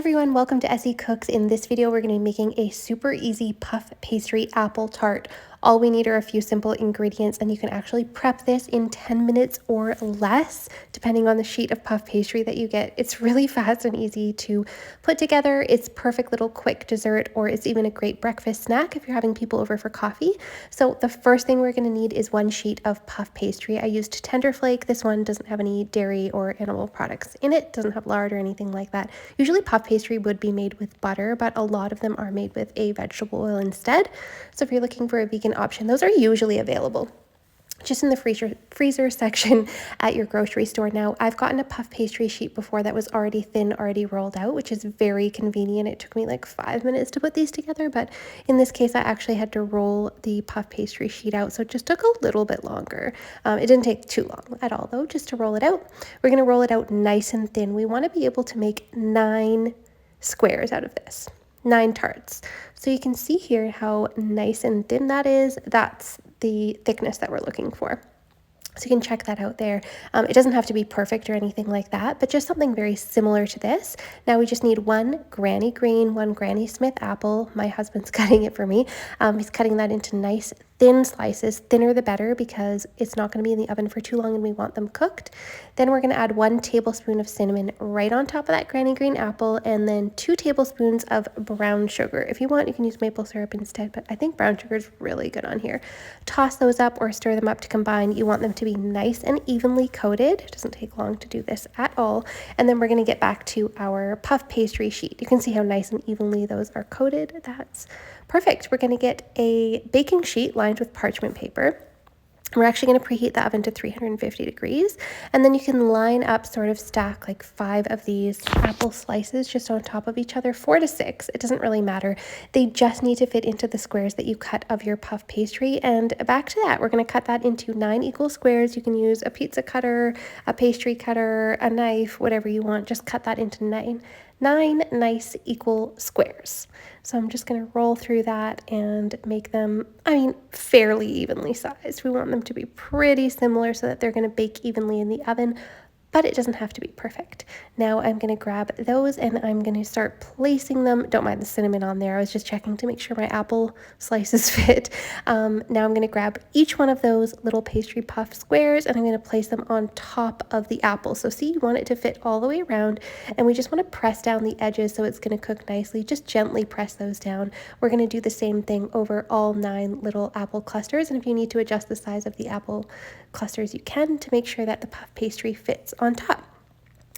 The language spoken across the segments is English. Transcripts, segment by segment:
everyone, welcome to Essy Cooks. In this video, we're going to be making a super easy puff pastry apple tart. All we need are a few simple ingredients, and you can actually prep this in 10 minutes or less, depending on the sheet of puff pastry that you get. It's really fast and easy to put together. It's perfect little quick dessert, or it's even a great breakfast snack if you're having people over for coffee. So the first thing we're going to need is one sheet of puff pastry. I used Tender Flake. This one doesn't have any dairy or animal products in it, doesn't have lard or anything like that. Usually puff pastry would be made with butter, but a lot of them are made with a vegetable oil instead. So if you're looking for a vegan option, those are usually available just in the freezer section at your grocery store. Now, I've gotten a puff pastry sheet before that was already thin, already rolled out, which is very convenient. It took me like 5 minutes to put these together, but in this case, I actually had to roll the puff pastry sheet out, so it just took a little bit longer. It didn't take too long at all, though, just to roll it out. We're going to roll it out nice and thin. We want to be able to make 9 squares out of this. 9 tarts. So you can see here how nice and thin that is. That's the thickness that we're looking for. So you can check that out there. It doesn't have to be perfect or anything like that, but just something very similar to this. Now we just need 1 Granny Green, 1 Granny Smith apple. My husband's cutting it for me. He's cutting that into nice thin slices, thinner the better, because it's not going to be in the oven for too long and we want them cooked. Then we're going to add 1 tablespoon of cinnamon right on top of that Granny Green apple, and then 2 tablespoons of brown sugar. If you want, you can use maple syrup instead, but I think brown sugar is really good on here. Toss those up or stir them up to combine. You want them to be nice and evenly coated. It doesn't take long to do this at all. And then we're going to get back to our puff pastry sheet. You can see how nice and evenly those are coated. That's perfect. We're going to get a baking sheet lined with parchment paper. We're actually going to preheat the oven to 350 degrees, and then you can line up, sort of stack like 5 of these apple slices just on top of each other, 4 to 6. It doesn't really matter. They just need to fit into the squares that you cut of your puff pastry. And back to that, we're going to cut that into 9 equal squares. You can use a pizza cutter, a pastry cutter, a knife, whatever you want. Just cut that into 9 nice equal squares. So I'm just going to roll through that and make them, fairly evenly sized. We want them to be pretty similar so that they're going to bake evenly in the oven, but it doesn't have to be perfect. Now I'm going to grab those and I'm going to start placing them. Don't mind the cinnamon on there. I was just checking to make sure my apple slices fit. Now I'm going to grab each one of those little pastry puff squares and I'm going to place them on top of the apple. So see, you want it to fit all the way around, and we just want to press down the edges so it's going to cook nicely. Just gently press those down. We're going to do the same thing over all 9 little apple clusters, and if you need to adjust the size of the apple clusters, you can, to make sure that the puff pastry fits on top.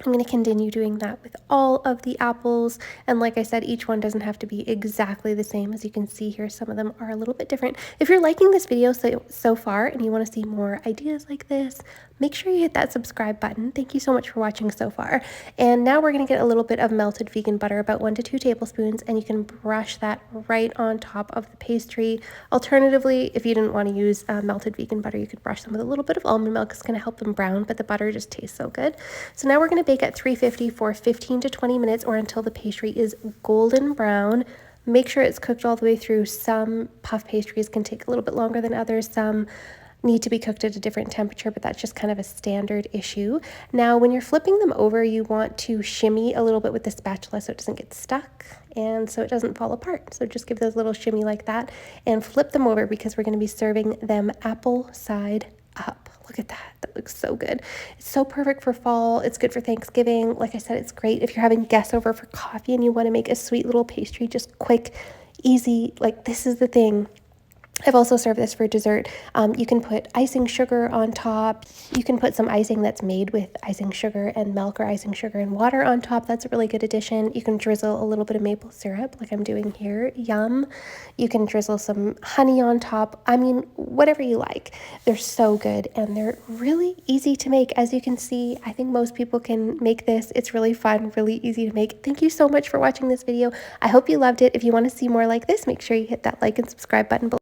I'm going to continue doing that with all of the apples, and like I said, each one doesn't have to be exactly the same. As you can see here, some of them are a little bit different. If you're liking this video so far and you want to see more ideas like this, make sure you hit that subscribe button. Thank you so much for watching so far. And now we're going to get a little bit of melted vegan butter, about 1 to 2 tablespoons, and you can brush that right on top of the pastry. Alternatively, if you didn't want to use melted vegan butter, you could brush them with a little bit of almond milk. It's going to help them brown, but the butter just tastes so good. So now we're going to bake at 350 for 15 to 20 minutes, or until the pastry is golden brown. Make sure it's cooked all the way through. Some puff pastries can take a little bit longer than others. Some need to be cooked at a different temperature, but that's just kind of a standard issue. Now, when you're flipping them over, you want to shimmy a little bit with the spatula so it doesn't get stuck and so it doesn't fall apart. So just give those a little shimmy like that and flip them over, because we're going to be serving them apple side up. Look at that. That looks so good. It's so perfect for fall. It's good for Thanksgiving. Like I said, it's great if you're having guests over for coffee and you want to make a sweet little pastry, just quick, easy. Like, this is the thing. I've also served this for dessert. You can put icing sugar on top. You can put some icing that's made with icing sugar and milk, or icing sugar and water on top. That's a really good addition. You can drizzle a little bit of maple syrup like I'm doing here. Yum. You can drizzle some honey on top. Whatever you like. They're so good and they're really easy to make. As you can see, I think most people can make this. It's really fun, really easy to make. Thank you so much for watching this video. I hope you loved it. If you want to see more like this, make sure you hit that like and subscribe button below.